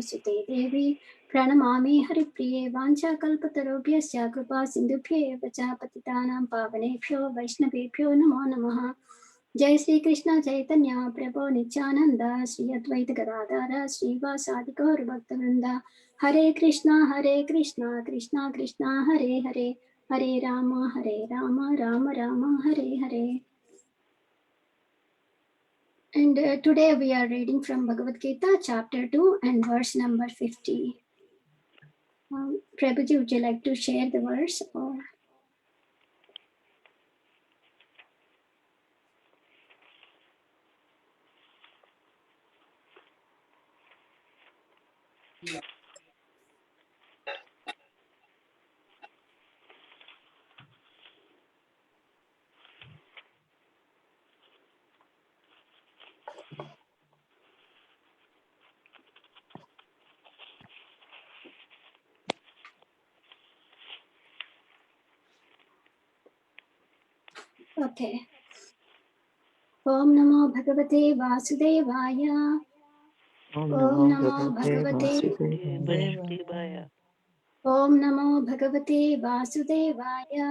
Sute Devi Pranamami Haripriye Vancha Kalpatarobhyasya Kripa Sindhubhye Vacha Patitanam Pavanebhyo Vaishnavebhyo Namo Namaha. Jai Sri Krishna Chaitanya Prabhu Nityananda Sri Advaita Gadadhara Sri Vasadi Gaur Bhaktivinoda. Hare Krishna Krishna Krishna Hare Hare Hare Rama Rama Rama Hare Hare. And today we are reading from Bhagavad Gita chapter 2 and verse number 50. Prabhuji, would you like to share the verse? Or? Okay. Om Namo Bhagavate Vasudevaya. Om Namo Bhagavate Vasudevaya. Om Namo Bhagavate Vasudevaya.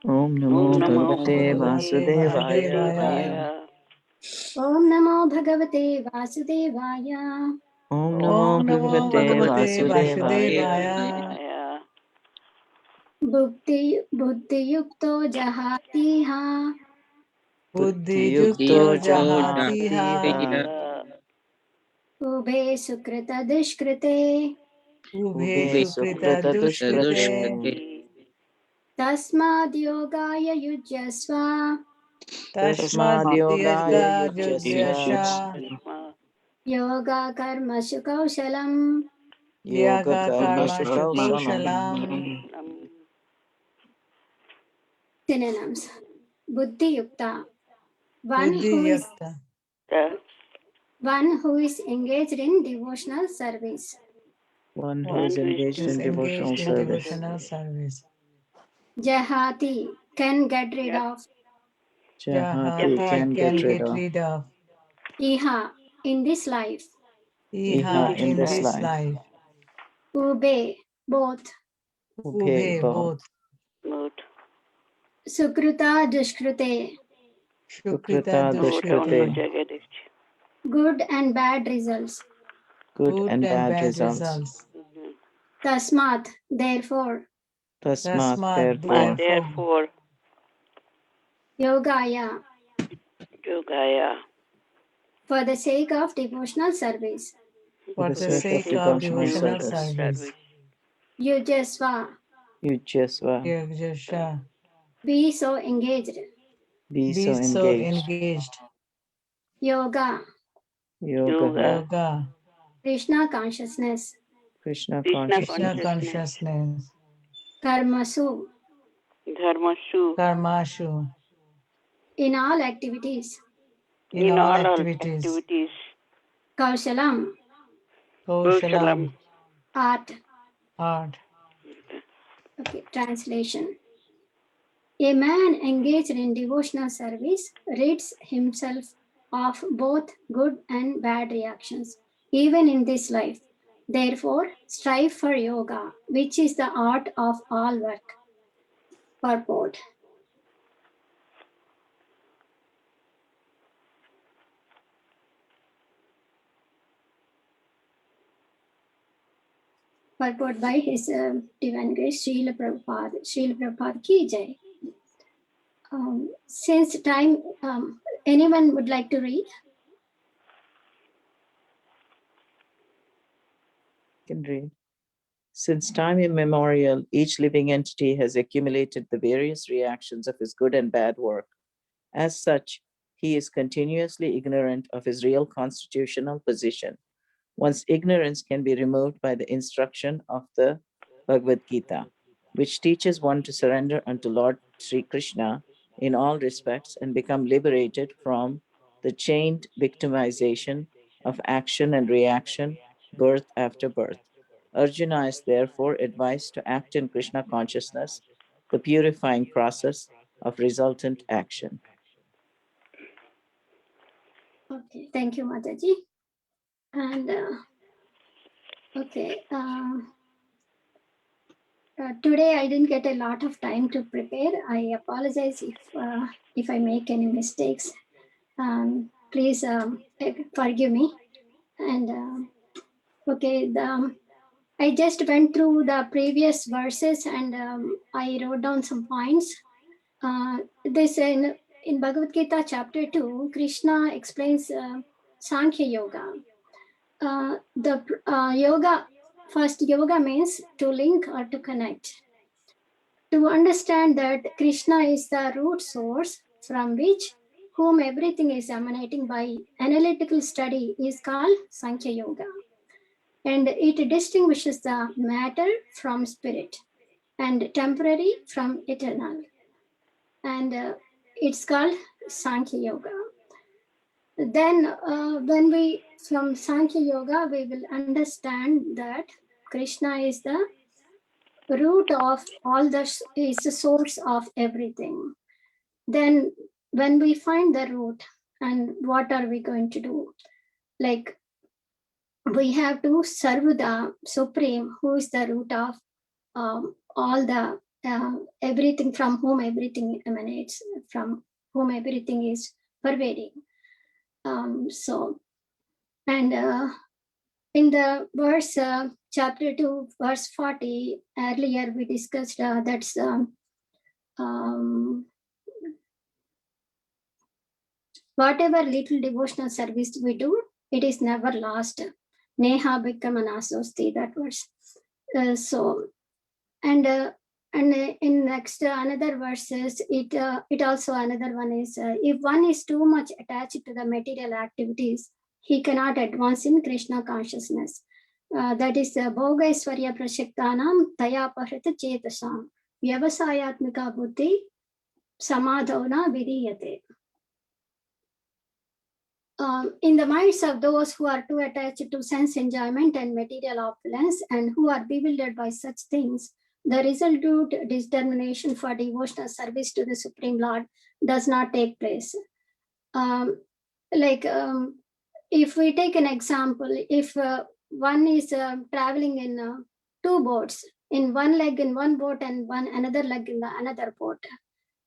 Om Namo Bhagavate Vasudevaya. Om Namo Bhagavate Vasudevaya. Om Namo Bhagavate Vasudevaya. Buddhi Yukto Jahatiha. Buddhi Yukto Jahatiha. Ube Sukrita Dushkrite. Ube Sukrita Dushkrite. Tasmad Yogaya Yujyasva. Tasmad Yogaya Yujyasva. Yoga Karmashu Kaushalam. Yoga Karmashu Kaushalam. Synonyms. Buddhi Yukta. One who is engaged in devotional service. One who is engaged in devotional service. Jahati, can get rid of. Jahati, can get rid of. Iha, in this life. Iha, in this life. Ube, both. Ube, both. Sukruta Dushkrute. Sukrita Dushkrite. Good and bad results. Good and bad results. Tasmat, therefore. Tasmat, therefore. Yogaya. For the sake of devotional service. For the sake of devotional service. Yujyasva. Be so engaged. Be so engaged. Yoga. Krishna consciousness. Krishna consciousness. Karmasu. In all activities. Kaushalam. Art. Okay, translation. A man engaged in devotional service rids himself of both good and bad reactions, even in this life. Therefore, strive for yoga, which is the art of all work. Purport. Purport by His Divine Grace Srila Prabhupada. Srila Prabhupada ki jai. Since time, anyone would like to read? Can read. Since time immemorial, each living entity has accumulated the various reactions of his good and bad work. As such, he is continuously ignorant of his real constitutional position. One's ignorance can be removed by the instruction of the Bhagavad Gita, which teaches one to surrender unto Lord Sri Krishna in all respects and become liberated from the chained victimization of action and reaction, birth after birth. Arjuna is therefore advised to act in Krishna consciousness, the purifying process of resultant action. Okay, thank you, Mataji. And Okay. Today I didn't get a lot of time to prepare. I apologize if I make any mistakes. Please forgive me. And okay, I just went through the previous verses and I wrote down some points. This in Bhagavad Gita chapter 2, Krishna explains Sankhya Yoga. The yoga, first yoga means to link or to connect. To understand that Krishna is the root source from which whom everything is emanating by analytical study is called Sankhya Yoga. And it distinguishes the matter from spirit and temporary from eternal. And it's called Sankhya Yoga. Then when we, from Sankhya Yoga, we will understand that Krishna is the root of all the, is the source of everything. Then when we find the root, and what are we going to do? Like, we have to serve the Supreme, who is the root of all the everything, from whom everything emanates, from whom everything is pervading. So, and in the verse, chapter 2, verse 40, earlier we discussed that's whatever little devotional service we do, it is never lost. Neha Bhikkamanasosti, that verse. So, and in next another verses, it also another one is if one is too much attached to the material activities, he cannot advance in Krishna consciousness. That is Bhogaisvarya Prashiktanam Tayapahrita Chetasam Vyavasayatmika Buddhi Samadhavana Vidiyate. In the minds of those who are too attached to sense enjoyment and material opulence and who are bewildered by such things, the resolute determination for devotional service to the Supreme Lord does not take place. If we take an example, if one is traveling in two boats, in one leg in one boat and another leg in the another boat,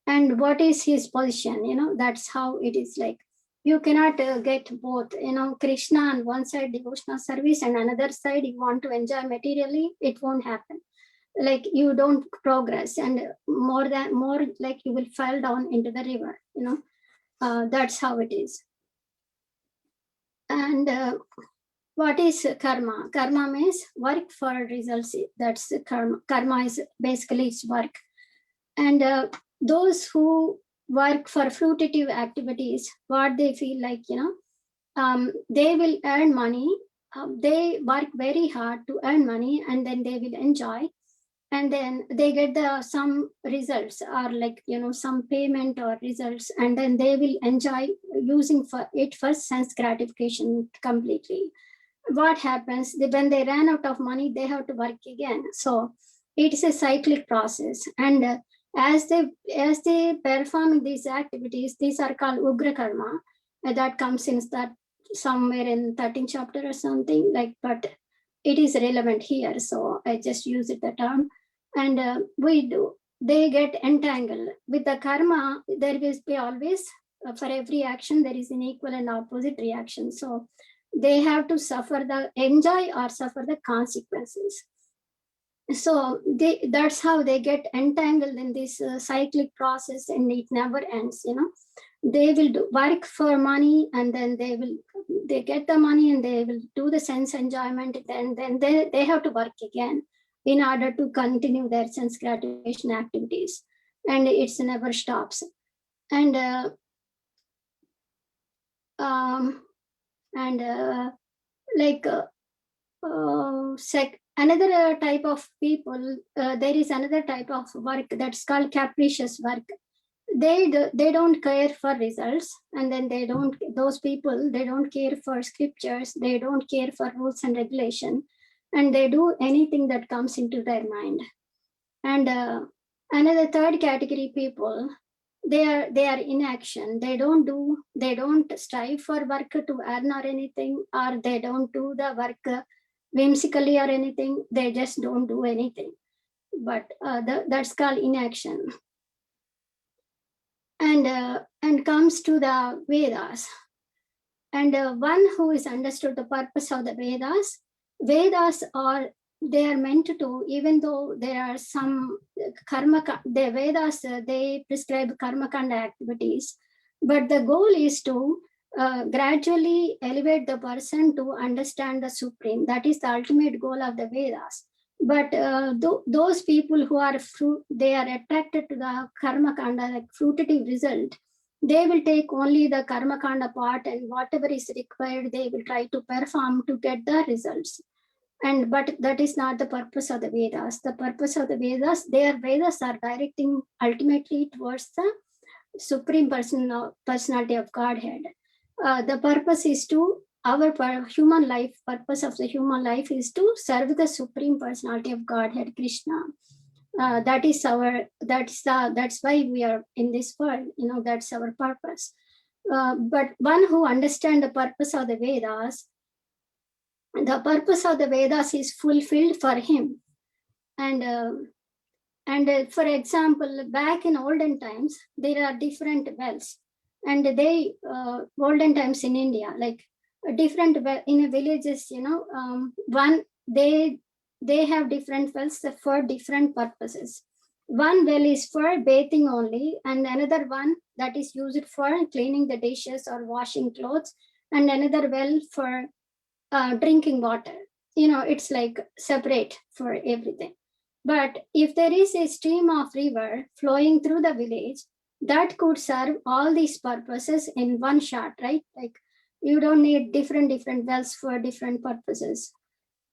and what is his position, that's how it is. Like, you cannot get both, Krishna on one side devotional service and another side you want to enjoy materially, it won't happen. Like, you don't progress, and more like you will fall down into the river. That's how it is. And what is karma? Karma means work for results. That's karma. Karma is basically its work. And those who work for fruitative activities, what they feel like, they will earn money. They work very hard to earn money, and then they will enjoy, and then they get some results, or like, some payment or results, and then they will enjoy using for sense gratification completely. What happens when they ran out of money, they have to work again. So it's a cyclic process. And as they perform these activities, these are called ugra karma. That comes in that somewhere in 13th chapter or something, like, but it is relevant here, so I just use it the term. And they get entangled with the karma. There will be always, for every action there is an equal and opposite reaction, so they have to enjoy or suffer the consequences. So that's how they get entangled in this cyclic process, and it never ends. They will work for money, and then they get the money and they will do the sense enjoyment, and then they have to work again in order to continue their sense gratification activities, and it never stops. And another type of people, there is another type of work that's called capricious work. They don't care for results, and then those people, they don't care for scriptures, they don't care for rules and regulation, and they do anything that comes into their mind. And another third category people, they are in action. They don't strive for work to earn or anything, or they don't do the work whimsically or anything, they just don't do anything. But that's called inaction. And comes to the Vedas. And one who is understood the purpose of the Vedas, Vedas are, they are meant to, even though there are some karma, the Vedas, they prescribe karma kanda activities, but the goal is to gradually elevate the person to understand the Supreme. That is the ultimate goal of the Vedas. But those people who are they are attracted to the karma kanda, like fruitative result, they will take only the karma kanda part, and whatever is required, they will try to perform to get the results. And but that is not the purpose of the Vedas. The purpose of the Vedas, their Vedas are directing ultimately towards the Supreme Personality of Godhead. The purpose is to, our human life, purpose of the human life is to serve the Supreme Personality of Godhead, Krishna. That's why we are in this world, that's our purpose. But one who understands the purpose of the Vedas, the purpose of the Vedas is fulfilled for him. And for example, back in olden times, there are different wells, and they olden times in India, like different in villages, one they have different wells for different purposes. One well is for bathing only, and another one that is used for cleaning the dishes or washing clothes, and another well for drinking water. It's like separate for everything. But if there is a stream of river flowing through the village, that could serve all these purposes in one shot, right? Like you don't need different wells for different purposes.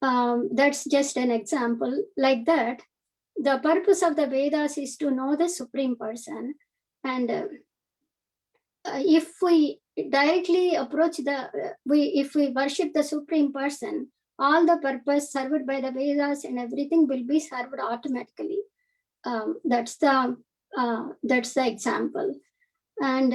That's just an example. Like that, the purpose of the Vedas is to know the Supreme Person. And if we directly approach if we worship the Supreme Person, all the purpose served by the Vedas and everything will be served automatically. That's the example. And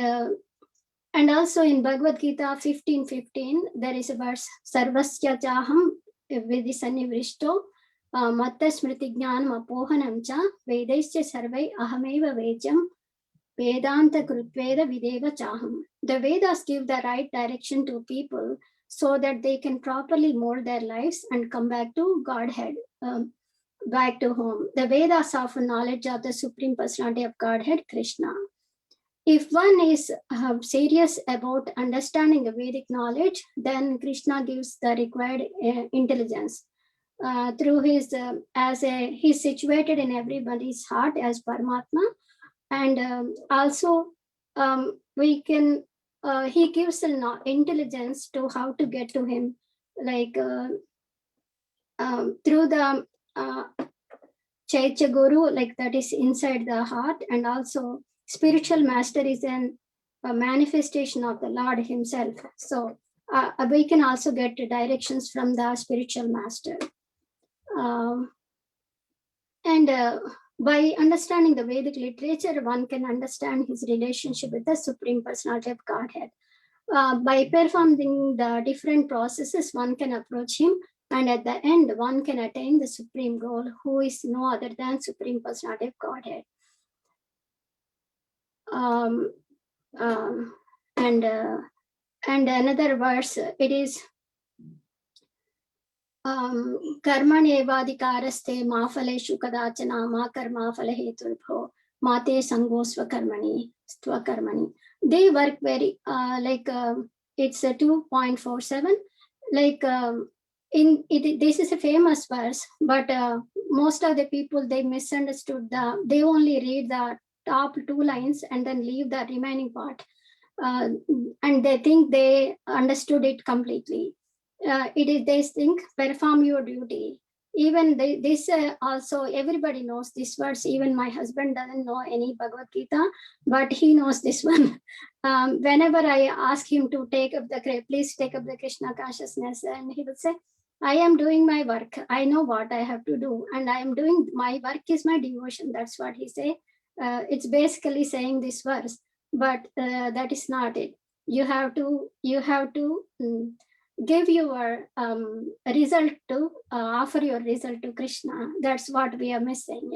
also in Bhagavad Gita 15:15, there is a verse, Sarvasya Chaham Vidi Sannivrishto Matta Smriti Jnanam Apohanam Cha Vedaisya Sarvai Ahameva Vejam Vedanta Krutveda Videva Chaham. The Vedas give the right direction to people so that they can properly mold their lives and come back to Godhead, back to home. The Vedas offer knowledge of the Supreme Personality of Godhead, Krishna. If one is serious about understanding the Vedic knowledge, then Krishna gives the required intelligence. Through his, he's situated in everybody's heart as Paramatma. And also he gives intelligence to how to get to him, like through the Chaitya Guru, like that is inside the heart. And also spiritual master is a manifestation of the Lord himself. So we can also get directions from the spiritual master. By understanding the Vedic literature, one can understand his relationship with the Supreme Personality of Godhead. By performing the different processes, one can approach him, and at the end, one can attain the supreme goal, who is no other than Supreme Personality of Godhead. And another verse, it is कर्मण्येवाधिकारस्ते मा फलेषु कदाचन मा कर्मा फलहेतुर्भो माते संगो स्वकर्मणि स्वकर्मणि. They work very it's a 2.47. Like this is a famous verse, but most of the people, they misunderstood they only read the top 2 lines and then leave the remaining part, and they think they understood it completely. They think perform your duty. Even this also everybody knows this verse. Even my husband doesn't know any Bhagavad Gita, but he knows this one. Whenever I ask him to please take up the Krishna consciousness, and he will say, I am doing my work. I know what I have to do, and I am doing my work is my devotion. That's what he say. It's basically saying this verse, but that is not it. You have to give your result to offer your result to Krishna. That's what we are missing,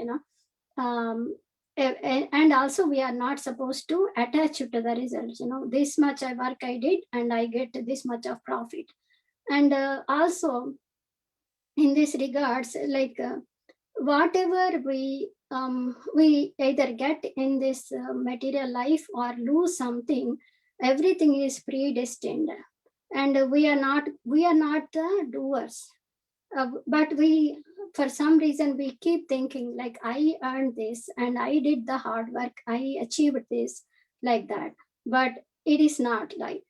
and also we are not supposed to attach to the results. This much I work I did and I get this much of profit. And also in this regards, like whatever we either get in this material life or lose something, everything is predestined, and we are not the doers. But we, for some reason, we keep thinking like, I earned this and I did the hard work, I achieved this, like that. But it is not like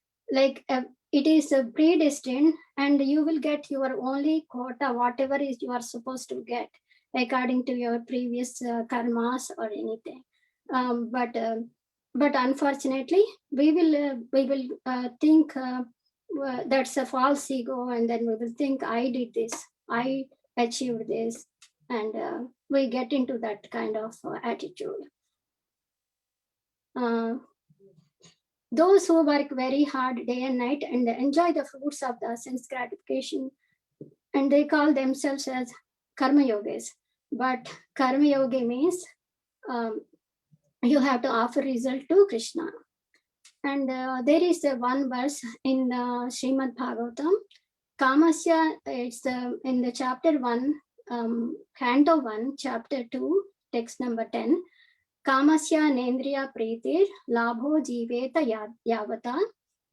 it is predestined, and you will get your only quota, whatever is you are supposed to get according to your previous karmas or anything. But unfortunately, we will think that's a false ego, and then we will think, I did this, I achieved this, and we get into that kind of attitude. Uh, those who work very hard day and night and enjoy the fruits of the sense gratification, and they call themselves as karma yogis. But karma yogi means you have to offer result to Krishna. And there is one verse in Srimad Bhagavatam, Kamasya, it's in the chapter 1, canto 1, chapter 2, text number 10. Kamasya nendriya pretir labho jiveta yavata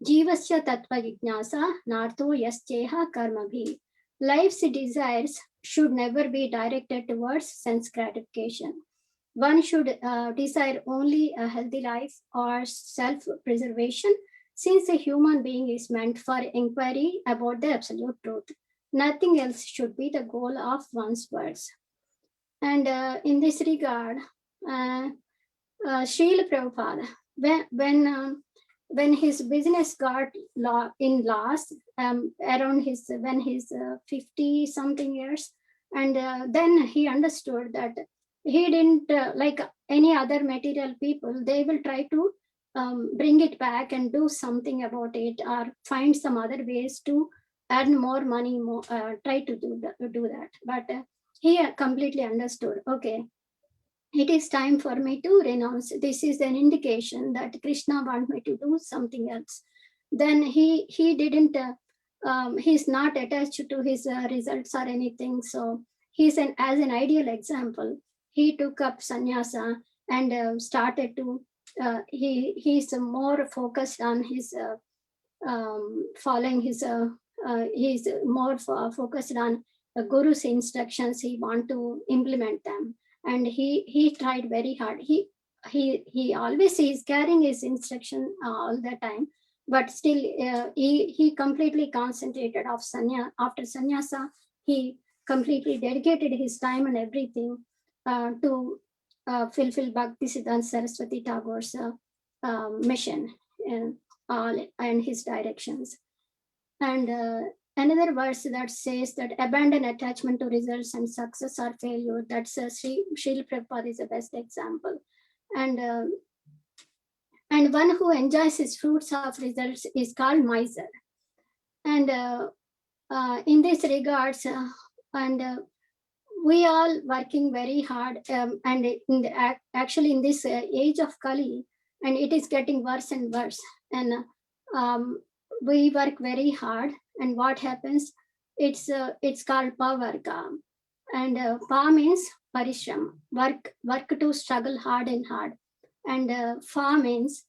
jivasya tattva jignasa nartho yascheha karmabhi. Life's desires should never be directed towards sense gratification. One should desire only a healthy life or self-preservation, since a human being is meant for inquiry about the absolute truth. Nothing else should be the goal of one's words. And in this regard, Srila Prabhupada, when his business got in loss around when he's 50 something years, and then he understood that he didn't like any other material people, they will try to bring it back and do something about it, or find some other ways to earn more money, try to do that. But he completely understood, okay, it is time for me to renounce. This is an indication that Krishna wants me to do something else. Then he didn't, he's not attached to his results or anything. So he's as an ideal example. He took up sannyasa and started to, he's more focused on his following his, he's more focused on the guru's instructions. He want to implement them, and he tried very hard. He always is carrying his instruction all the time, but still he completely concentrated after sannyasa. He completely dedicated his time and everything to fulfill Bhaktisiddhanta Saraswati Tagore's mission and all and his directions. And another verse that says that abandon attachment to results and success or failure. That's Srila Prabhupada is the best example. And one who enjoys his fruits of results is called miser. And in this regards, and we all working very hard, and actually in this age of Kali, and it is getting worse and worse. And we work very hard, and what happens? It's called pavarga, and pa means parishram, work to struggle hard and hard, and fa means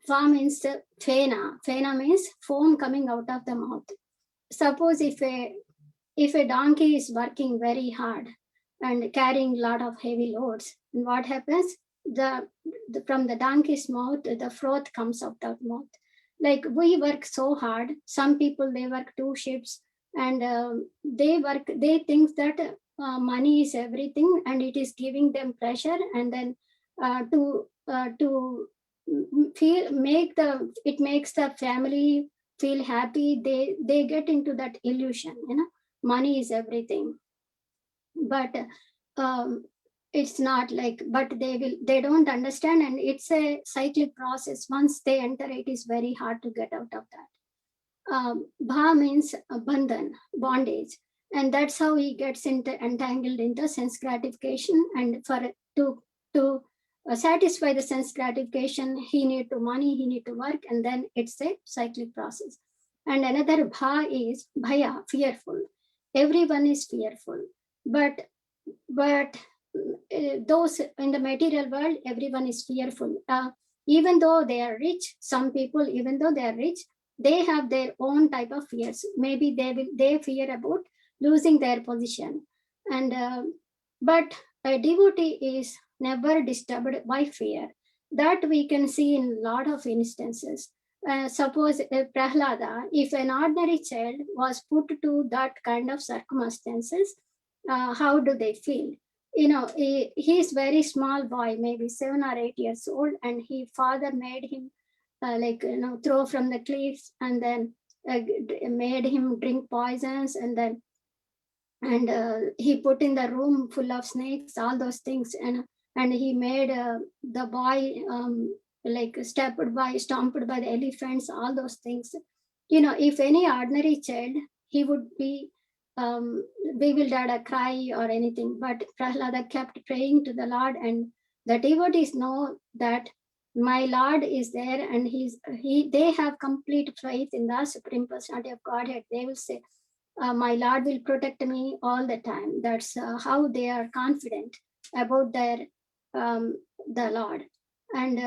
fena. Fena means foam coming out of the mouth. Suppose if a donkey is working very hard and carrying a lot of heavy loads, and what happens? From the donkey's mouth, the froth comes out of the mouth. Like, we work so hard. Some people, they work 2 shifts, and they think that money is everything, and it is giving them pleasure, and then to it makes the family feel happy. They get into that illusion, money is everything. But it's not like, but they don't understand, and it's a cyclic process. Once they enter, it is very hard to get out of that. Bha means bandhan, bondage, and that's how he gets entangled into sense gratification. And to satisfy the sense gratification, he need to money, he need to work, and then it's a cyclic process. And another bha is bhaya, fearful. Everyone is fearful, but those in the material world, everyone is fearful. Even though they are rich, some people, even though they are rich, they have their own type of fears. Maybe they fear about losing their position, and but a devotee is never disturbed by fear. That we can see in a lot of instances. Suppose Prahlada, if an ordinary child was put to that kind of circumstances, how do they feel? He's very small boy, maybe 7 or 8 years old, and his father made him throw from the cliffs, and then made him drink poisons, and he put in the room full of snakes, all those things, and he made the boy stomped by the elephants, all those things. If any ordinary child, he would be bewildered or cry or anything, but Prahlada kept praying to the Lord, and the devotees know that my Lord is there, and they have complete faith in the Supreme Personality of Godhead. They will say, my Lord will protect me all the time. That's how they are confident about the Lord. And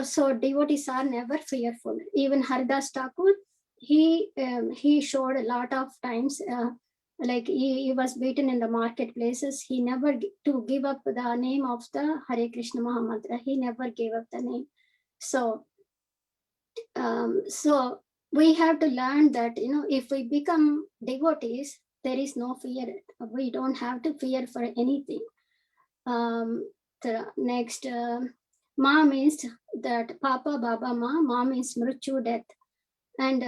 so devotees are never fearful. Even Haridas Thakur, he showed a lot of times, like he was beaten in the marketplaces. He never to give up the name of the Hare Krishna Mahamantra. He never gave up the name. So we have to learn that if we become devotees, there is no fear. We don't have to fear for anything. The next, ma means that Papa, Baba, ma means mrityu, death. And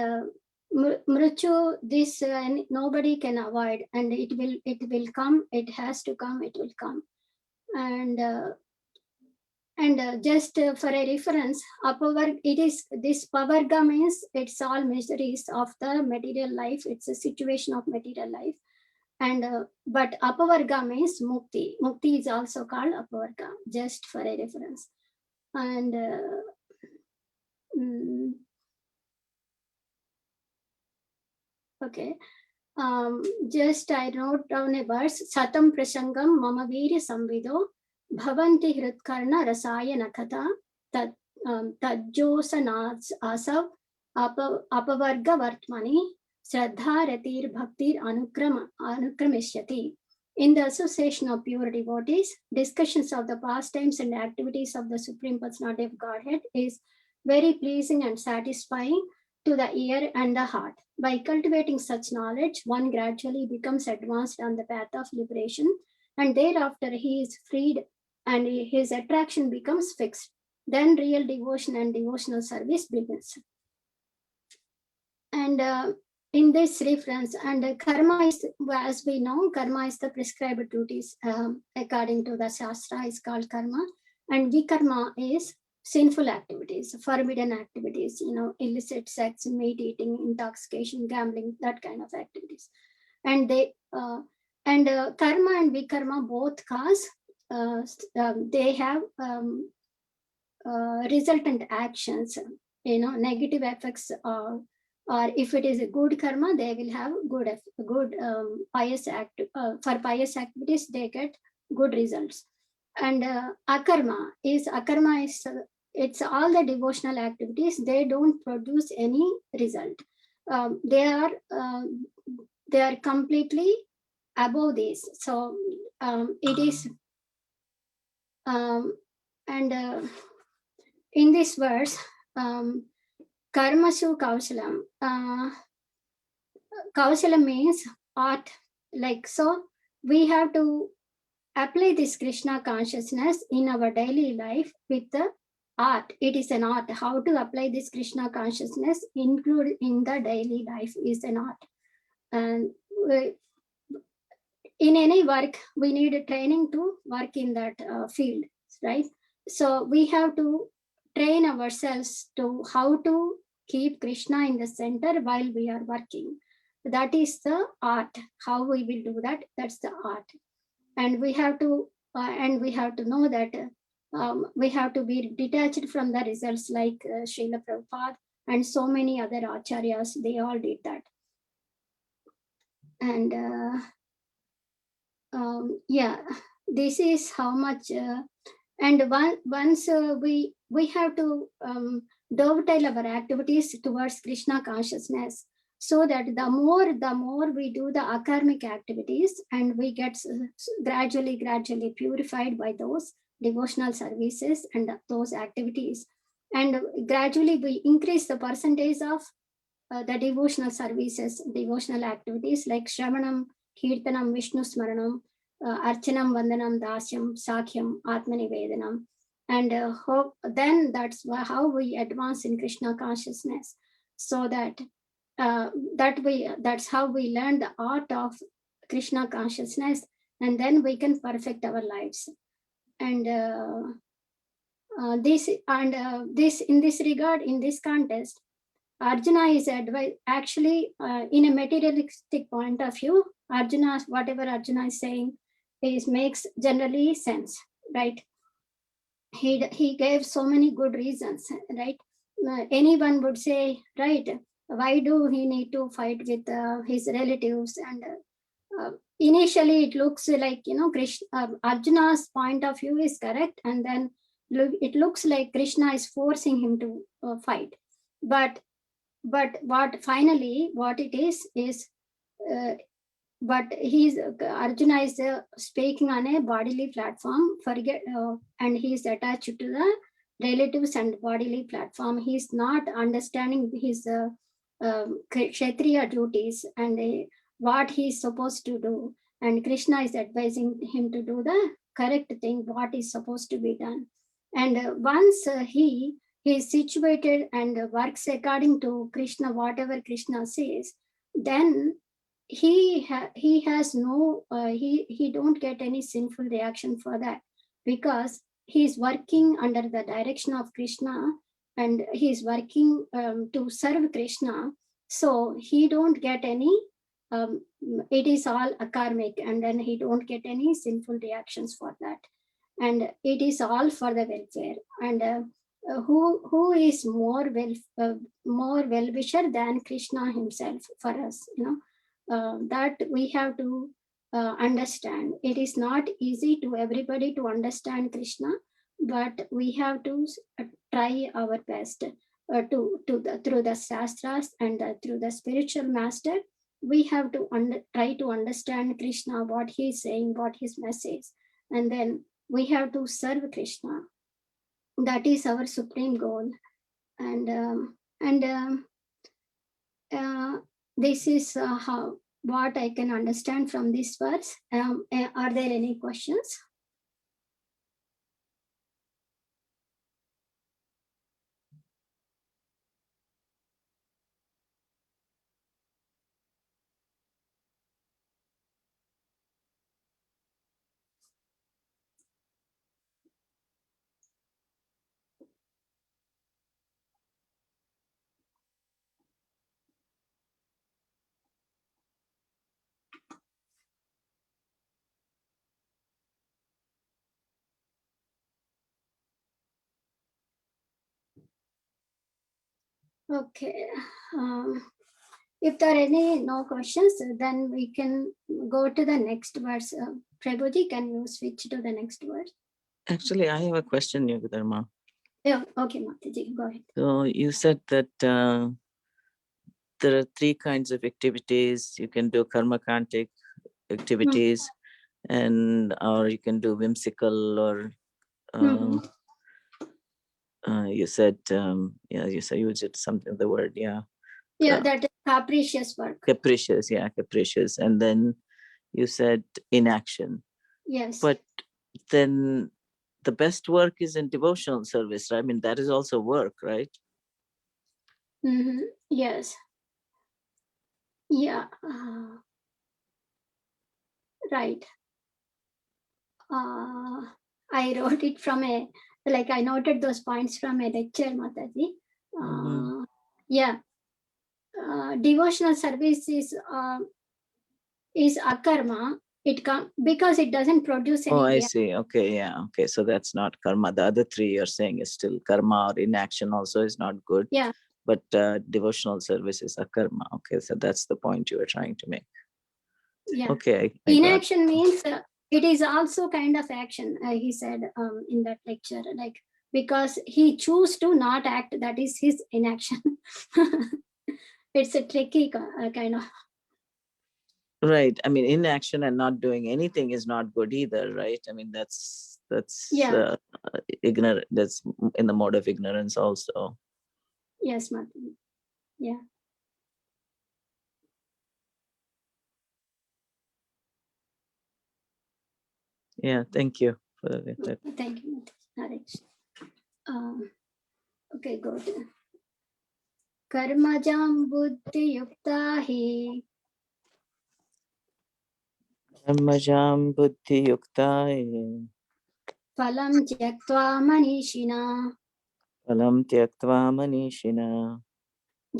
mrityu, this nobody can avoid, and it will come, it has to come, it will come. And just for a reference, it is this pavarga means it's all miseries of the material life. It's a situation of material life. And but apavarga means mukti. Mukti is also called apavarga, just for a reference. And okay. Just I wrote down a verse. Satam prasangam mama virya samvido bhavanti hritkarna rasaya nakata tajjosanats asav apavarga vartmani shraddha ratir bhaktir anukramishyati. In the association of pure devotees, discussions of the pastimes and activities of the Supreme Personality of Godhead is very pleasing and satisfying to the ear and the heart. By cultivating such knowledge, one gradually becomes advanced on the path of liberation, and thereafter he is freed and his attraction becomes fixed. Then real devotion and devotional service begins. And in this reference, and karma is, as we know, karma is the prescribed duties according to the Shastra is called karma, and vikarma is sinful activities, forbidden activities, illicit sex, meat eating, intoxication, gambling, that kind of activities. And karma and vikarma both cause, they have resultant actions, negative effects, or if it is a good karma, they will have good pious act. For pious activities, they get good results. And akarma is it's all the devotional activities. They don't produce any result. They are completely above this. So it is and in this verse, karmasu kausalam. Kausalam means art. Like, so we have to apply this Krishna consciousness in our daily life with the art. It is an art. How to apply this Krishna consciousness include in the daily life is an art. And in any work, we need a training to work in that field, right? So we have to train ourselves to how to keep Krishna in the center while we are working. That is the art. How we will do that? That's the art. And we have to know that we have to be detached from the results, like Srila Prabhupada and so many other acharyas. They all did that. And yeah, this is how much. And once we have to dovetail our activities towards Krishna consciousness, so that the more we do the akarmic activities, and we get gradually purified by those devotional services and those activities, and gradually we increase the percentage of the devotional services, devotional activities like Shravanam, Kirtanam, Vishnu Smaranam, Archanam, Vandanam, Dasyam, Sakhyam, Atmanivedanam. And then that's how we advance in Krishna consciousness. So that's how we learn the art of Krishna consciousness, and then we can perfect our lives. And this in this regard, in this context, Arjuna is actually in a materialistic point of view. Whatever Arjuna is saying makes generally sense, right? He gave so many good reasons, right? Anyone would say, right? Why do he need to fight with his relatives? And initially, it looks like Arjuna's point of view is correct, and then it looks like Krishna is forcing him to fight, but what it is but he's Arjuna is speaking on a bodily platform, and he's attached to the relatives and bodily platform. He's not understanding his kshatriya duties and what he's supposed to do, and Krishna is advising him to do the correct thing, what is supposed to be done. And once he is situated and works according to Krishna, whatever Krishna says, then he has no he don't get any sinful reaction for that, because he's working under the direction of Krishna, and he's working to serve Krishna. So he don't get any it is all akarmic, and then he don't get any sinful reactions for that, and it is all for the welfare. And who is more well wisher than Krishna himself for us, that we have to understand. It is not easy to everybody to understand Krishna, but we have to try our best through the shastras and through the spiritual master. We have to try to understand Krishna, what he is saying, what his message, and then we have to serve Krishna. That is our supreme goal. And this is how what I can understand from this verse. Are there any questions? Okay. If there are any no questions, then we can go to the next verse. Prabhuji, can you switch to the next verse? Actually, I have a question, Yugadharma. Yeah, okay, Mataji, go ahead. So you said that there are three kinds of activities. You can do karma-kantic activities, and or you can do whimsical, or you said you said something, the word, that is capricious work. Capricious, and then you said inaction. Yes. But then the best work is in devotional service, right? I mean, that is also work, right? Yes. Yeah. Right. I wrote it from I noted those points from a lecture, Mataji. Yeah, devotional service is akarma. It because it doesn't produce any. Oh, I see. Okay, yeah. Okay, so that's not karma. The other three you're saying is still karma, or inaction also is not good. Yeah. But devotional service is akarma. Okay, so that's the point you were trying to make. Yeah. Okay, I got Inaction means it is also kind of action. He said in that lecture, like because he choose to not act, that is his inaction. It's a tricky kind of. Right. I mean, inaction and not doing anything is not good either, right? I mean, that's Yeah. ignorant. That's in the mode of ignorance also. Yes, Mataji. Yeah. Yeah. Thank you for that. Thank you, Mataji. Okay, good. Karmajam buddhi yukta hi Karmajam buddhi yuktaye phalam tyaktva manishina phalam tyaktva manishina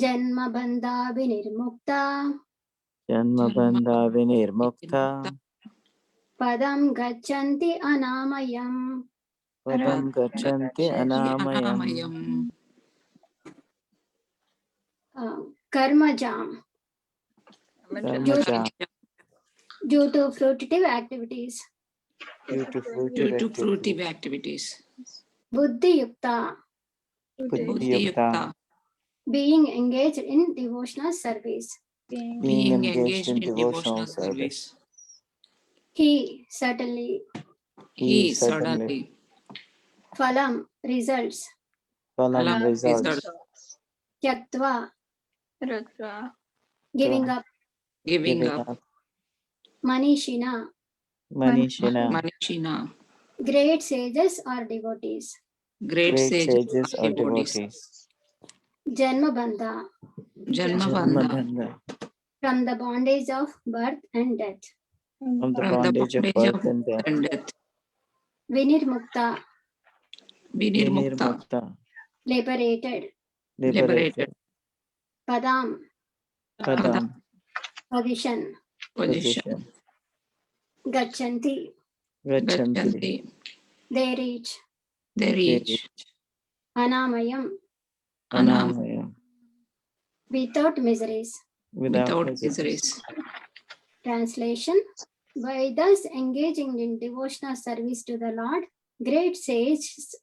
janma bandha vinirmukta janma bandha vinirmukta padam gachanti anamayam. padam gachanti anamayam. Karmajam, Karmajam due to fruitive activities. due to fruitive activities. Buddhi yukta, Buddhi yukta, being engaged in devotional service. being engaged in devotional service. He certainly. He certainly. Phalam, results. Phalam results. Tyaktva, giving up. Giving up. Manishina, Manishina. great sages or devotees. Great sages or devotees. Janmabandha, Janmabandha. from the bondage of birth and death. From the bondage of birth and death. Vinirmukta, Vinirmukta. liberated. Padam, position. Gachanti, they reach. Anamayam, without miseries. Without miseries. Translation: by thus engaging in devotional service to the Lord, great sages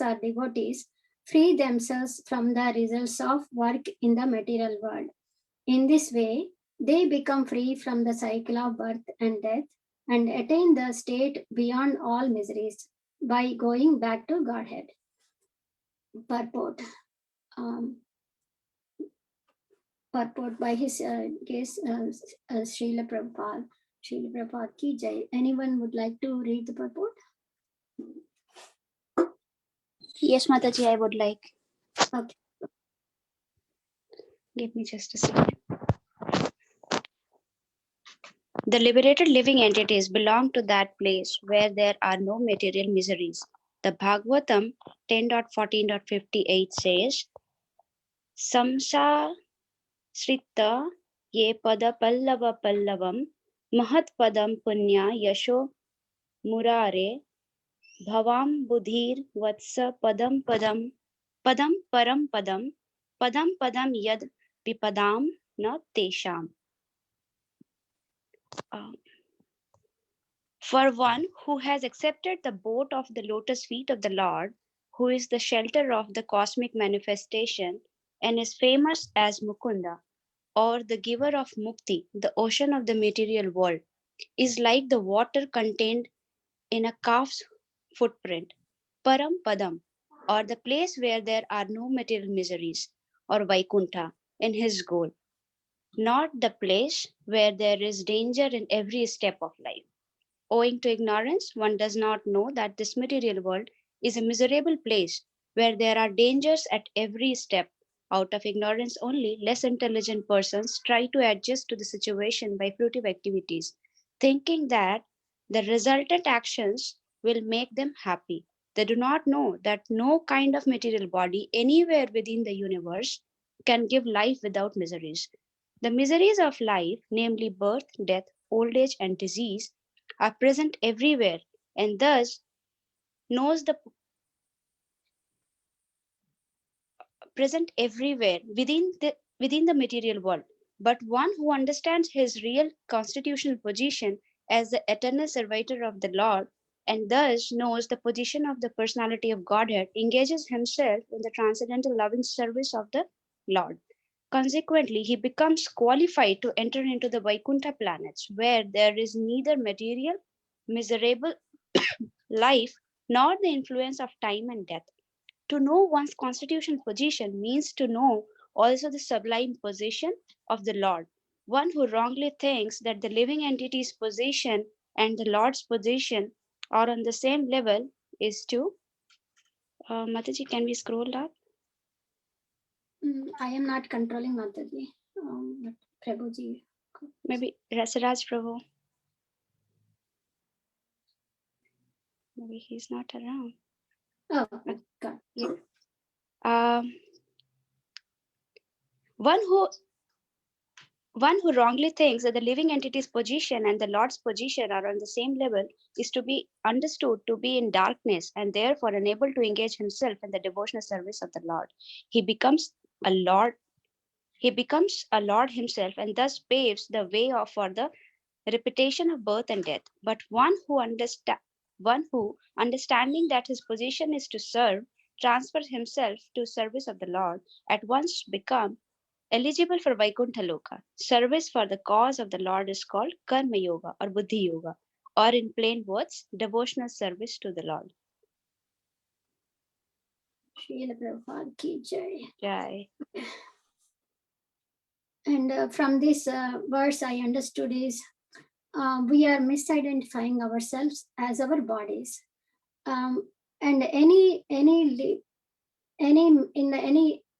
or devotees free themselves from the results of work in the material world. In this way, they become free from the cycle of birth and death and attain the state beyond all miseries by going back to Godhead. Purport. Purport by his case, Srila Prabhupada. Srila Prabhupada ki jai. Anyone would like to read the purport? Yes, Mataji, I would like. Okay. Give me just a second. The liberated living entities belong to that place where there are no material miseries. The Bhagavatam 10.14.58 says, Samsa Sritta ye pada pallava pallavam mahat padam punya yasho murare bhavam budhir vatsa padam padam padam param padam padam padam yad vipadam na tesham. For one who has accepted the boat of the lotus feet of the Lord, who is the shelter of the cosmic manifestation and is famous as Mukunda, or the giver of Mukti, the ocean of the material world, is like the water contained in a calf's footprint, Param Padam, or the place where there are no material miseries, or Vaikuntha, in his goal, not the place where there is danger in every step of life. Owing to ignorance, one does not know that this material world is a miserable place where there are dangers at every step. Out of ignorance only, less intelligent persons try to adjust to the situation by fruitive activities, thinking that the resultant actions will make them happy. They do not know that no kind of material body anywhere within the universe can give life without miseries. The miseries of life, namely birth, death, old age, and disease, are present everywhere, and thus knows the present everywhere within the material world. But one who understands his real constitutional position as the eternal servitor of the Lord, and thus knows the position of the personality of Godhead, engages himself in the transcendental loving service of the Lord. Consequently, he becomes qualified to enter into the Vaikuntha planets, where there is neither material, miserable life nor the influence of time and death. To know one's constitutional position means to know also the sublime position of the Lord. One who wrongly thinks that the living entity's position and the Lord's position are on the same level is to. Mataji, can we scroll up? I am not controlling Mataji. But Prabhuji. Maybe Rasaraj Prabhu. Maybe he's not around. Oh, God. Yeah. One who wrongly thinks that the living entity's position and the Lord's position are on the same level is to be understood to be in darkness and therefore unable to engage himself in the devotional service of the Lord. He becomes a Lord himself and thus paves the way for the repetition of birth and death. But one who understanding that his position is to serve, transfers himself to service of the Lord, at once become eligible for Vaikuntha Loka. Service for the cause of the Lord is called Karma Yoga or Buddhi Yoga, or in plain words, devotional service to the Lord. Srila Prabhupada ki jai. Jai. And from this verse, I understood is we are misidentifying ourselves as our bodies, and any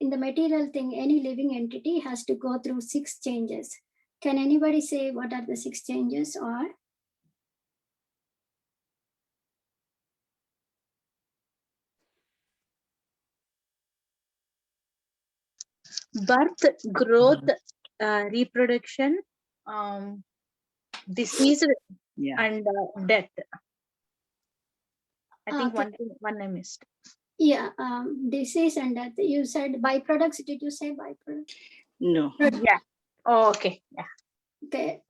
in the material thing, any living entity has to go through 6 changes. Can anybody say what are the 6 changes? Or birth, growth, reproduction, disease, and death. I think one I missed. Yeah, disease and death. You said byproducts. Did you say byproducts? No. Yeah. Oh, okay. Yeah. Okay.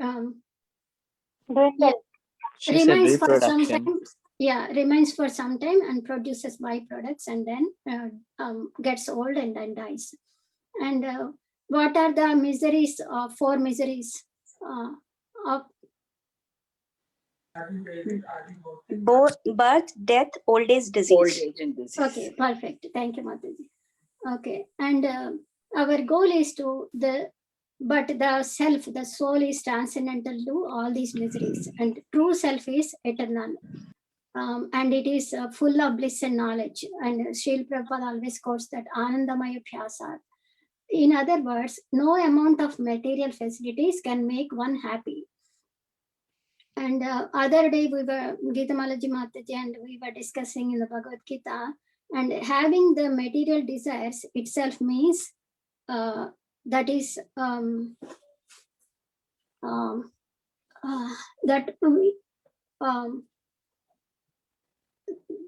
She said Remains for some reproduction. time. Yeah, remains for some time and produces byproducts, and then gets old and then dies. And what are the miseries? 4 miseries of Birth, death, old age, disease. Old age and disease. Okay, perfect. Thank you, Mataji. Okay, and our goal is but the self, the soul is transcendental to all these miseries, and true self is eternal. And it is full of bliss and knowledge. And Srila Prabhupada always quotes that Anandamaya Pyasat. In other words, no amount of material facilities can make one happy. And other day we were, Gita Malaji Mataji and we were discussing in the Bhagavad Gita, and having the material desires itself means that is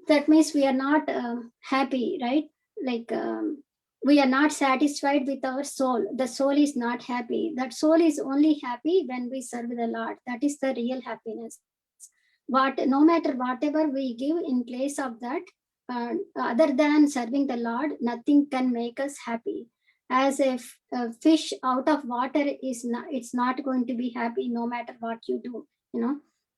that means we are not happy, right? Like we are not satisfied with our soul. The soul is not happy. That soul is only happy when we serve the Lord. That is the real happiness. No matter whatever we give in place of that, other than serving the Lord, nothing can make us happy. As if a fish out of water it's not going to be happy no matter what you do.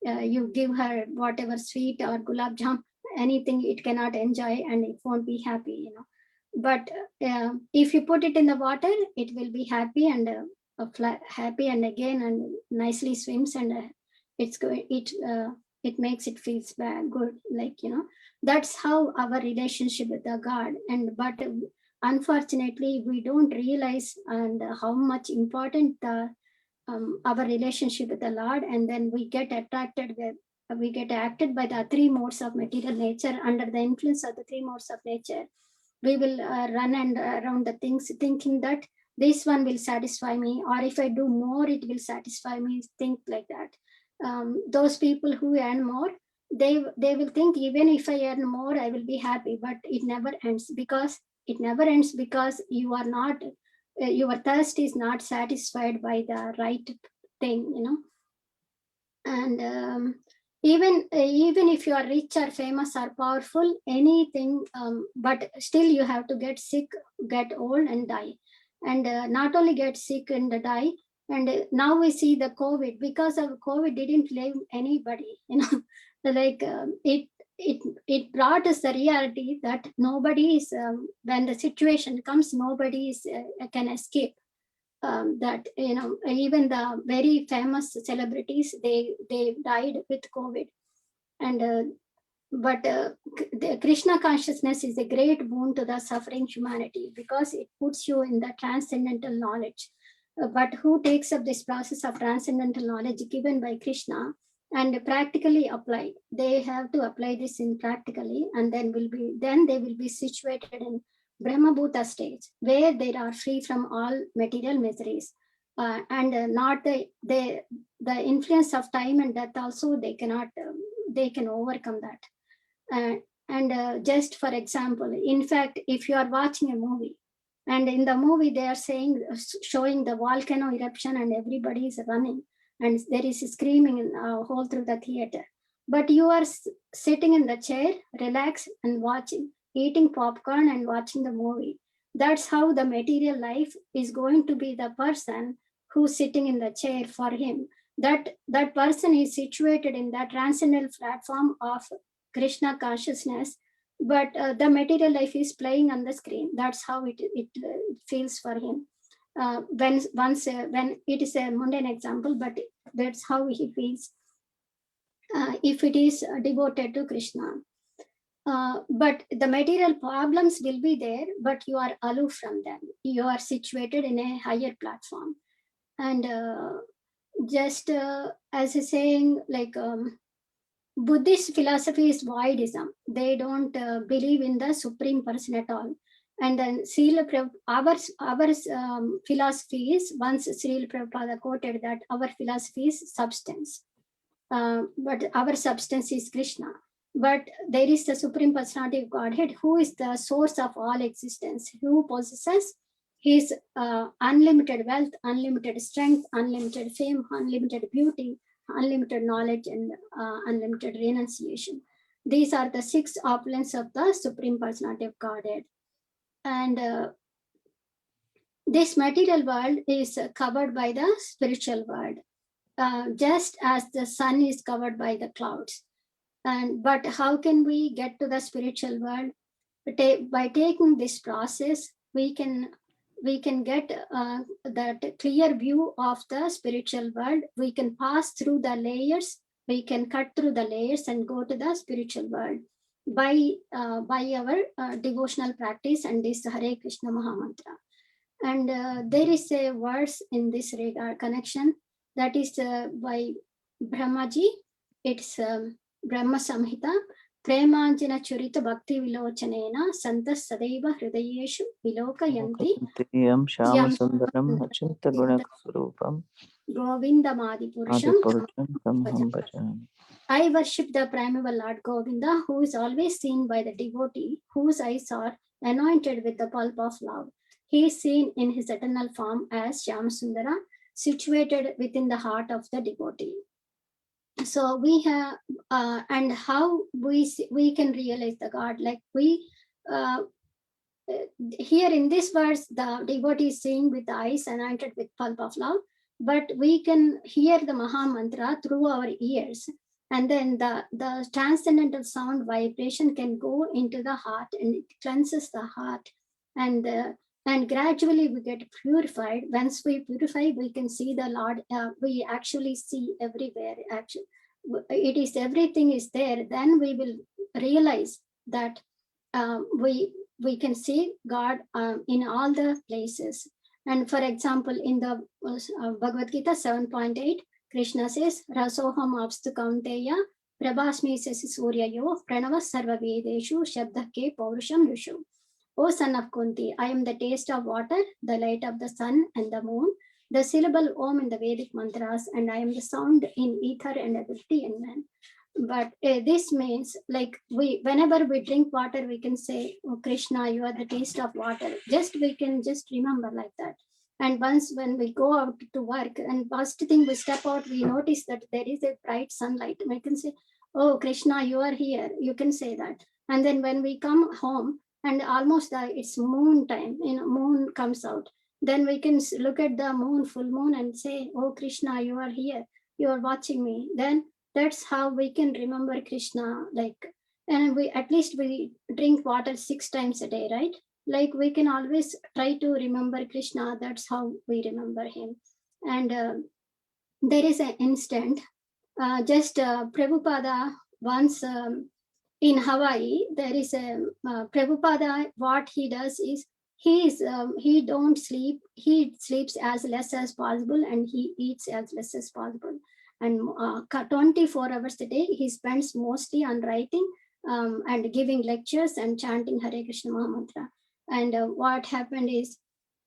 You give her whatever sweet or gulab jam, anything it cannot enjoy and it won't be happy. But if you put it in the water, it will be happy and happy, and again and nicely swims, and it makes it feels good, that's how our relationship with the God. But unfortunately we don't realize and how much important our relationship with the Lord, and then we get acted by the 3 modes of material nature. Under the influence of the 3 modes of nature, we will run and around the things thinking that this one will satisfy me, or if I do more, it will satisfy me, think like that. Those people who earn more, they will think even if I earn more, I will be happy, but it never ends, because you are not, your thirst is not satisfied by the right thing, you know. And even if you are rich or famous or powerful, anything, but still you have to get sick, get old and die. And not only get sick and die, and now we see the COVID, because of COVID didn't leave anybody, you know. Like it brought us the reality that nobody is, when the situation comes, nobody is can escape. That, you know, even the very famous celebrities, they died with COVID. And but the Krishna consciousness is a great boon to the suffering humanity, because it puts you in the transcendental knowledge. But who takes up this process of transcendental knowledge given by Krishna and practically apply? They have to apply this in practically, and then they will be situated in Brahmabhuta stage, where they are free from all material miseries, and not the influence of time and death. Also, they cannot. They can overcome that. And just for example, in fact, if you are watching a movie, and in the movie they are showing the volcano eruption, and everybody is running, and there is screaming in whole through the theater, but you are sitting in the chair, relaxed and watching, eating popcorn and watching the movie. That's how the material life is going to be the person who's sitting in the chair. For him, that person is situated in that transcendental platform of Krishna consciousness, but the material life is playing on the screen. That's how it feels for him. When it is a mundane example, but that's how he feels if it is devoted to Krishna. But the material problems will be there, but you are aloof from them. You are situated in a higher platform. And just as a saying, like Buddhist philosophy is voidism. They don't believe in the supreme person at all. And then our philosophy is, once Srila Prabhupada quoted that our philosophy is substance, but our substance is Krishna. But there is the Supreme Personality of Godhead, who is the source of all existence, who possesses his unlimited wealth, unlimited strength, unlimited fame, unlimited beauty, unlimited knowledge, and unlimited renunciation. These are the 6 opulence of the Supreme Personality of Godhead. And this material world is covered by the spiritual world, just as the sun is covered by the clouds. But how can we get to the spiritual world? By taking this process, we can get that clear view of the spiritual world. We can pass through the layers, we can cut through the layers and go to the spiritual world by our devotional practice and this Hare Krishna Mahamantra. And there is a verse in this regard connection, that is by Brahmaji. It's Brahma Samhita. Premanjana Churita Bhakti Vilochanena Santas Sadaiva Hridayeshu Vilokayanti Yam Shama Sundaram Achinta Gunak Surupam Govindamadi Purusham. Bhajan. I worship the primeval Lord Govinda, who is always seen by the devotee, whose eyes are anointed with the pulp of love. He is seen in his eternal form as Shyamasundara, situated within the heart of the devotee. So we have, and how we can realize the God, like we, here in this verse, the devotee is seeing with the eyes anointed with pulp of love, but we can hear the Maha Mantra through our ears. And then the transcendental sound vibration can go into the heart, and it cleanses the heart. And gradually we get purified. Once we purify, we can see the Lord. We actually see everywhere. Actually, it is, everything is there. Then we will realize that we can see God in all the places. And for example, in the Bhagavad Gita 7.8, Krishna says, Rasoham apstu kaunteya prabhasmi sasi suryayo pranava sarva vedeshu shabdake paurusham yushu. O son of Kunti, I am the taste of water, the light of the sun and the moon, the syllable Om in the Vedic mantras, and I am the sound in ether and ability in man. But this means, like, whenever we drink water, we can say, oh Krishna, you are the taste of water. We can just remember like that. And once when we go out to work, and first thing we step out, we notice that there is a bright sunlight. We can say, oh Krishna, you are here. You can say that. And then when we come home, and almost it's moon time, moon comes out. Then we can look at the moon, full moon, and say, oh Krishna, you are here. You are watching me. Then that's how we can remember Krishna. Like, and we at least we drink water 6 times a day, right? Like we can always try to remember Krishna. That's how we remember him. And there is an instant, Prabhupada once in Hawaii, there is a Prabhupada, what he does is he don't sleep, he sleeps as less as possible and he eats as less as possible. And 24 hours a day, he spends mostly on writing and giving lectures and chanting Hare Krishna Mahamantra. And what happened is,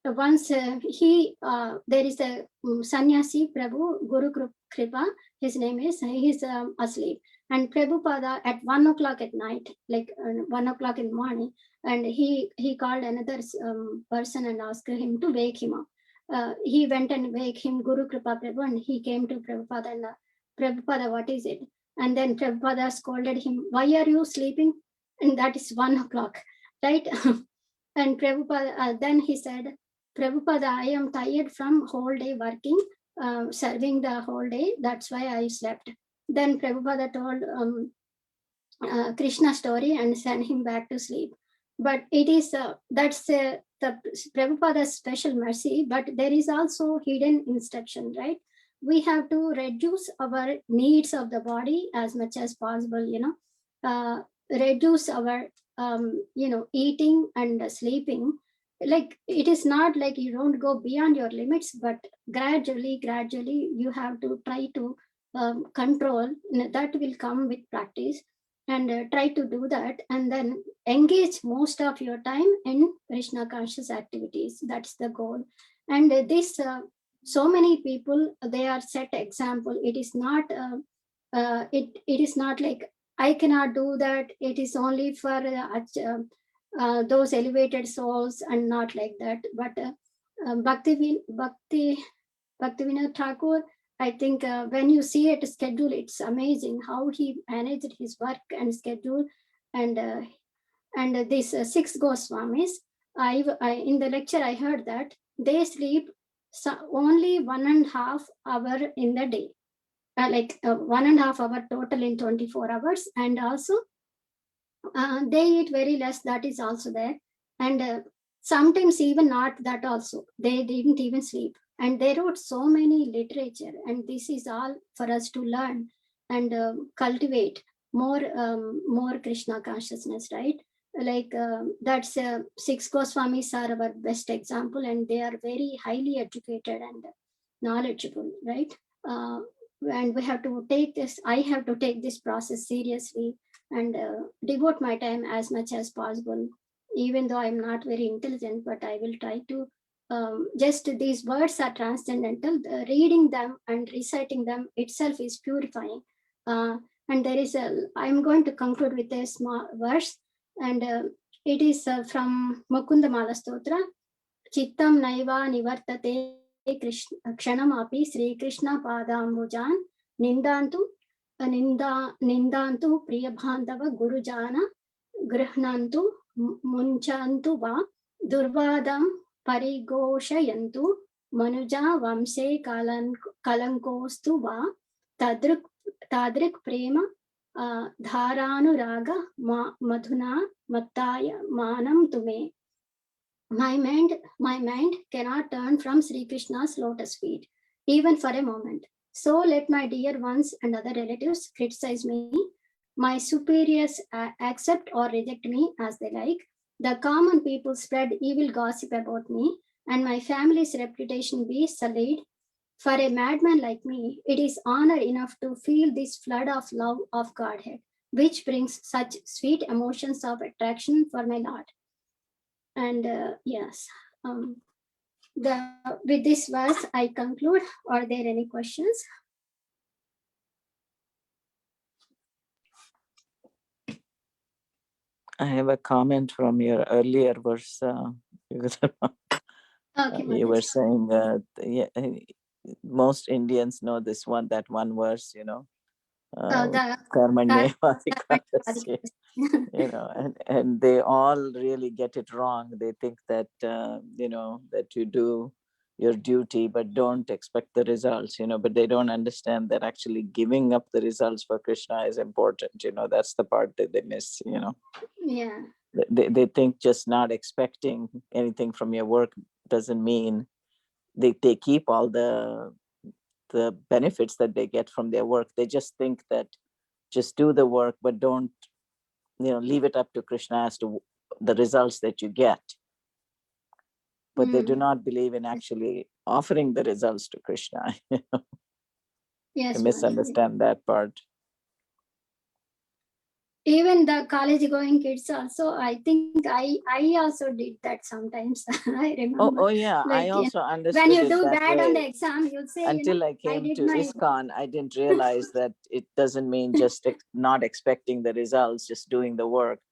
once there is a sannyasi Prabhu, Guru Kripa, his name is, he's asleep. And Prabhupada at 1 o'clock at night, like 1 o'clock in the morning, and he called another person and asked him to wake him up. He went and wake him, Guru Kripa Prabhu, and he came to Prabhupada and Prabhupada, what is it? And then Prabhupada scolded him, why are you sleeping? And that is 1 o'clock, right? And Prabhupada, then he said, Prabhupada, I am tired from whole day working, serving the whole day. That's why I slept. Then Prabhupada told Krishna story and sent him back to sleep. But it is, that's the Prabhupada's special mercy, but there is also hidden instruction, right? We have to reduce our needs of the body as much as possible, reduce our, eating and sleeping. Like, it is not like you don't go beyond your limits, but gradually you have to try to control. That will come with practice, and try to do that, and then engage most of your time in Krishna conscious activities. That's the goal. And this so many people, they are set example. It is not it is not like I cannot do that, it is only for those elevated souls, and not like that. But Bhaktivinoda Thakur, I think when you see it schedule, it's amazing how he managed his work and schedule. And these 6 Goswamis, in the lecture I heard that they sleep only 1.5 hour in the day, like 1.5 hour total in 24 hours. And also they eat very less, that is also there. And sometimes even not that also, they didn't even sleep. And they wrote so many literature, and this is all for us to learn and cultivate more Krishna consciousness, right? Like that's 6 Goswamis are our best example, and they are very highly educated and knowledgeable, right? And we have to take this, I have to take this process seriously and devote my time as much as possible, even though I'm not very intelligent, but I will try to just, these words are transcendental. Reading them and reciting them itself is purifying. And there is I'm going to conclude with a small verse, and it is from Mukunda Mala Stotra. Chittam naiva nivartate kshanamapi Sri Krishna padambujan nindantu nindantu priyabhandava gurujana grihnantu munchantu va durvadam parigoshayantu manuja vamse kalankostu va tadrik prema dharanuraga madhuna mattaya manam tume. My mind cannot turn from Sri Krishna's lotus feet, even for a moment. So let my dear ones and other relatives criticize me, my superiors accept or reject me as they like, the common people spread evil gossip about me, and my family's reputation be sullied. For a madman like me, it is honor enough to feel this flood of love of Godhead, which brings such sweet emotions of attraction for my Lord. And yes, with this verse, I conclude. Are there any questions? I have a comment from your earlier verse. Yugadharma. Okay, You were Mataji. saying most Indians know that one verse, you know. Karmanyevadikadasya, you know, and they all really get it wrong. They think that you know, that you do your duty but don't expect the results, you know, but they don't understand that actually giving up the results for Krishna is important, you know. That's the part that they miss, you know. Yeah. They think just not expecting anything from your work doesn't mean they keep all the benefits that they get from their work. They just think that just do the work, but don't, you know, leave it up to Krishna as to the results that you get. But they do not believe in actually offering the results to Krishna. Yes, They misunderstand that part. Even the college going kids also, I think I also did that sometimes. I remember. Oh yeah, like, I also understood when you it do that bad way. on the exam, you'll say, Until I came to ISKCON, I didn't realize that it doesn't mean just not expecting the results, just doing the work.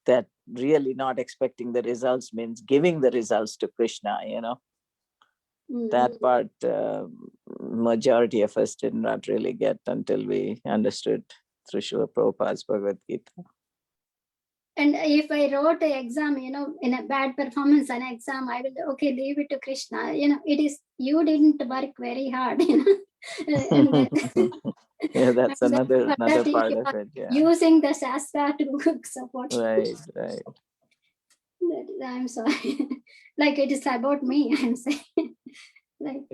That really not expecting the results means giving the results to Krishna, you know. That part majority of us did not really get until we understood through Srila Prabhupada's Bhagavad Gita. And if I wrote an exam, you know, in a bad performance on an exam, I will, okay, leave it to Krishna. You know, it is, you didn't work very hard, you know. And then, yeah, that's and another that part of it. Yeah. Using the Shastra to support. Right, right. I'm sorry. Like it is about me, I'm saying. Like.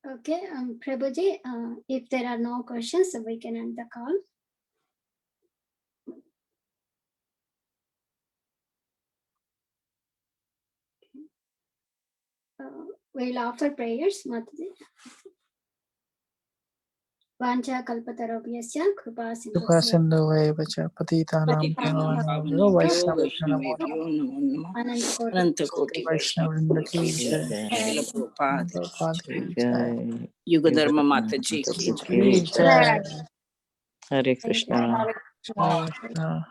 Okay, Prabhuji, if there are no questions, we can end the call. We'll offer prayers, Mataji. Vancha kalpatarobhyasya kripa Sindhu Patitanam Pavanebhyo Vaishnavabhyo Anantakoti Vaishnavrinda Ki Jai. Srila Prabhupada Prabhupada Ki Jai. Jai. Yugadharma Mataji ki jai. Ki Jai. Hare Krishna. Hare Krishna.